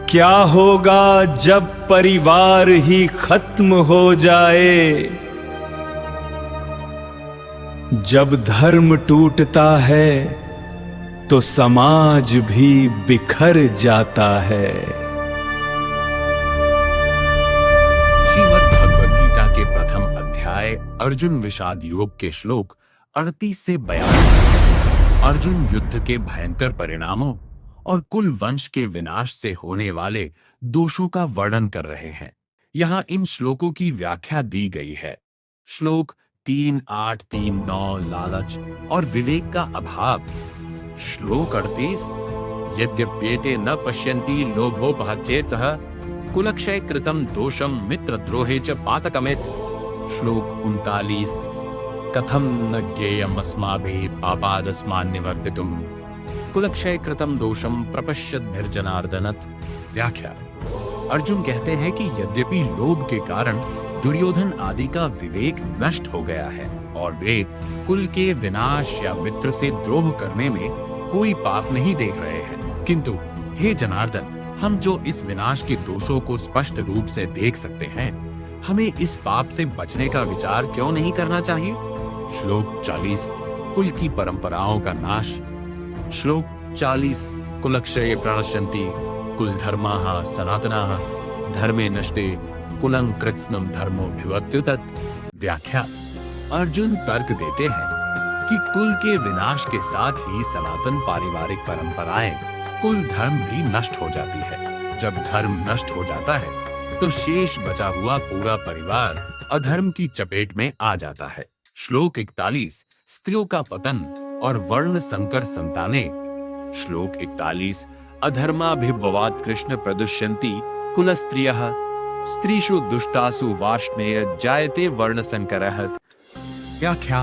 क्या होगा जब परिवार ही खत्म हो जाए। जब धर्म टूटता है तो समाज भी बिखर जाता है। श्रीमद् भगवद गीता के प्रथम अध्याय अर्जुन विषाद योग के श्लोक 38 से 42 अर्जुन युद्ध के भयंकर परिणामों और कुल वंश के विनाश से होने वाले दोषों का वर्णन कर रहे हैं। यहाँ इन श्लोकों की व्याख्या दी गई है। श्लोक 3, 8, 3, 9 लालच और विवेक का अभाव। श्लोक 38 यद्यप्येते न पश्यन्ति लोभोपहत्येतः कुलक्षय कृतं दोषम मित्रद्रोहे च पातकमेत। श्लोक 39 कथम न ज्ञेयमस्माभिः पापादस्मान् निवर्तितुम् कुलक्षय कृतं दोषम प्रपश्यद्भिर्जनार्दनत्। व्याख्या। अर्जुन कहते हैं कि यद्यपि लोभ के कारण दुर्योधन आदि का विवेक नष्ट हो गया है और वे कुल के विनाश या मित्र से द्रोह करने में कोई पाप नहीं देख रहे हैं, किंतु हे जनार्दन, हम जो इस विनाश के दोषों को स्पष्ट रूप से देख सकते हैं, हमें इस पाप से बचने का विचार क्यों नहीं करना चाहिए। श्लोक 40 कुल की परंपराओं का नाश। श्लोक 40 कुलक्षये प्रणश्यन्ति कुल धर्माः सनातनाः धर्मे नष्टे कुलं कृत्स्नं धर्मो विवर्त्यत। व्याख्या। अर्जुन तर्क देते हैं कि कुल के विनाश के साथ ही सनातन पारिवारिक परंपराएं, कुल धर्म भी नष्ट हो जाती है। जब धर्म नष्ट हो जाता है तो शेष बचा हुआ पूरा परिवार अधर्म की चपेट में आ जाता है। श्लोक 41 स्त्रियों का पतन और वर्ण संकर संतानें। श्लोक 41 अधर्माभिभवात् कृष्ण प्रदुष्यन्ति कुलस्त्रियः स्त्रीषु दुष्टासु वार्ष्णेय जायते वर्ण संकरः। व्याख्या।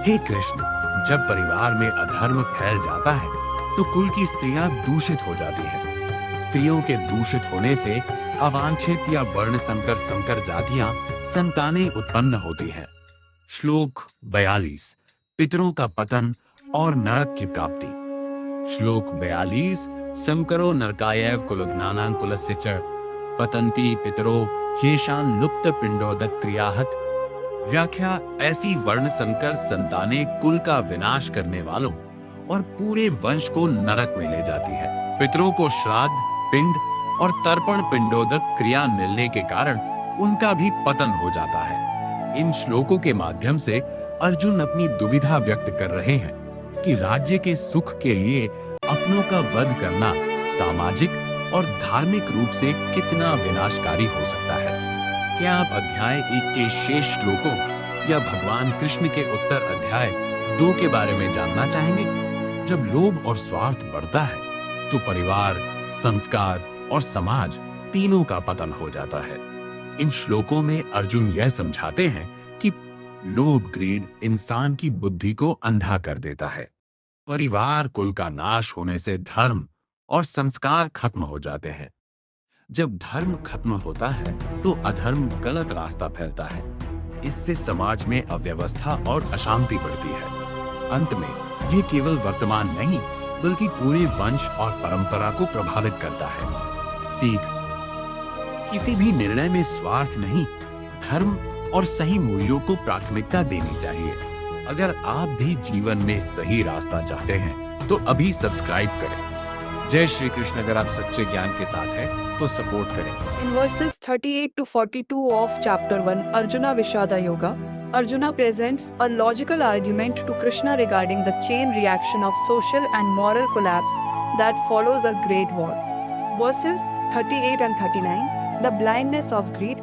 हे कृष्ण, जब परिवार में अधर्म फैल जाता है तो कुल की स्त्रियां दूषित हो जाती हैं। स्त्रियों के दूषित होने से अवांछित या वर्ण संकर जातियां संतानें उत्पन्न होती हैं। श्लोक 42 पितरों का पतन और नरक की प्राप्ति। श्लोक 42 संकरो नरकाय कुलज्ञानां कुलस्य च पतन्ति पितरो येषां लुप्त पिंडोदक क्रियाहत। व्याख्या। ऐसी वर्ण संकर संतानें कुल का विनाश करने वालों और पूरे वंश को नरक में ले जाती है। पितरों को श्राद्ध, पिंड और तर्पण पिंडोदक क्रिया मिलने के कारण उनका भी पतन हो जाता है। इन श्लोकों के माध्यम से अर्जुन अपनी दुविधा व्यक्त कर रहे हैं कि राज्य के सुख के लिए अपनों का वध करना सामाजिक और धार्मिक रूप से कितना विनाशकारी हो सकता है। क्या आप अध्याय 1 के शेष श्लोकों या भगवान कृष्ण के उत्तर अध्याय 2 के बारे में जानना चाहेंगे? जब लोभ और स्वार्थ बढ़ता है तो परिवार, संस्कार और समाज तीनों का पतन हो जाता है। इन श्लोकों में अर्जुन यह समझाते हैं कि लोभ, ग्रीड इंसान की बुद्धि को अंधा कर देता है। परिवार, कुल का नाश होने से धर्म और संस्कार खत्म हो जाते हैं। जब धर्म खत्म होता है तो अधर्म गलत रास्ता फैलता है। इससे समाज में अव्यवस्था और अशांति बढ़ती है। अंत में ये केवल वर्तमान नहीं बल्कि पूरे वंश और परंपरा को प्रभावित करता है। सीख। किसी भी निर्णय में स्वार्थ नहीं, धर्म और सही मूल्यों को प्राथमिकता देनी चाहिए। अगर आप भी जीवन में सही रास्ता चाहते हैं तो अभी सब्सक्राइब करें। जय श्री कृष्ण। अगर आप सच्चे ज्ञान के साथ हैं तो सपोर्ट करें। In verses 38 to 42 of chapter 1 Arjuna Vishada Yoga, Arjuna presents a logical argument to Krishna regarding the chain reaction of social and moral collapse that follows a great war. Verses 38 and 39 The blindness of greed.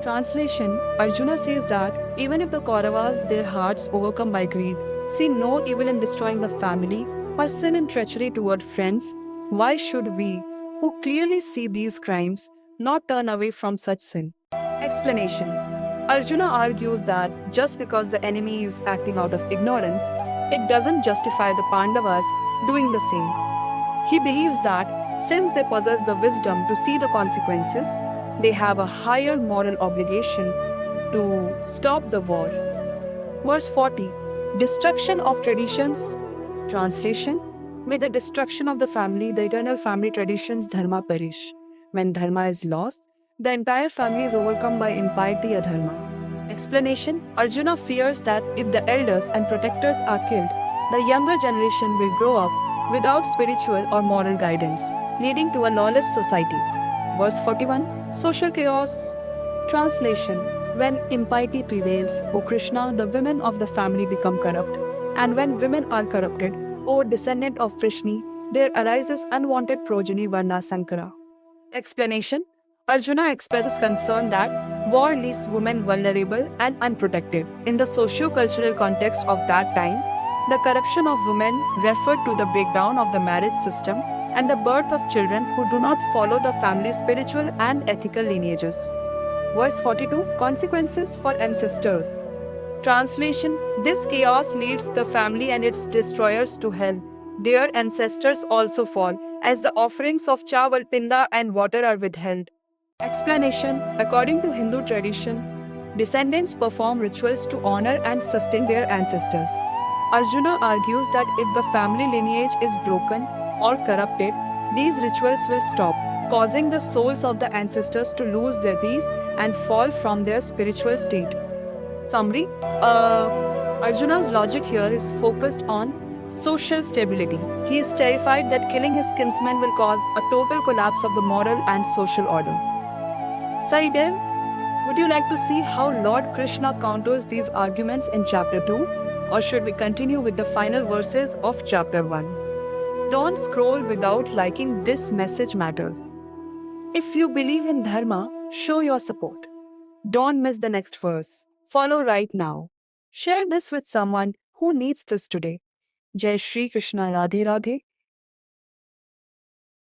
Translation. Arjuna says that even if the Kauravas, their hearts overcome by greed, see no evil in destroying the family or sin and treachery toward friends, why should we, who clearly see these crimes, not turn away from such sin? Explanation. Arjuna argues that just because the enemy is acting out of ignorance, it doesn't justify the Pandavas doing the same. He believes that since they possess the wisdom to see the consequences, they have a higher moral obligation to stop the war. Verse 40. Destruction of traditions. Translation. With the destruction of the family, the eternal family traditions dharma perish. when dharma is lost, the entire family is overcome by impiety adharma. Explanation: Arjuna fears that if the elders and protectors are killed, the younger generation will grow up without spiritual or moral guidance, leading to a lawless society. Verse 41, Social Chaos. Translation: When impiety prevails, O Krishna, the women of the family become corrupt. And when women are corrupted, O descendant of Vrishni, there arises unwanted progeny Varna Sankara. Explanation: Arjuna expresses concern that war leaves women vulnerable and unprotected. In the socio-cultural context of that time, the corruption of women referred to the breakdown of the marriage system and the birth of children who do not follow the family's spiritual and ethical lineages. Verse 42, Consequences for ancestors. Translation: This chaos leads the family and its destroyers to hell. Their ancestors also fall, as the offerings of chawal, pinda and water are withheld. Explanation: According to Hindu tradition, descendants perform rituals to honor and sustain their ancestors. Arjuna argues that if the family lineage is broken or corrupted, these rituals will stop, causing the souls of the ancestors to lose their peace and fall from their spiritual state. Summary: Arjuna's logic here is focused on social stability. He is terrified that killing his kinsmen will cause a total collapse of the moral and social order. Saidev, would you like to see how Lord Krishna counters these arguments in chapter 2? Or should we continue with the final verses of chapter 1? Don't scroll without liking. This message matters. If you believe in dharma, show your support. Don't miss the next verse. Follow right now. Share this with someone who needs this today. Jai Shri Krishna. Radhe Radhe.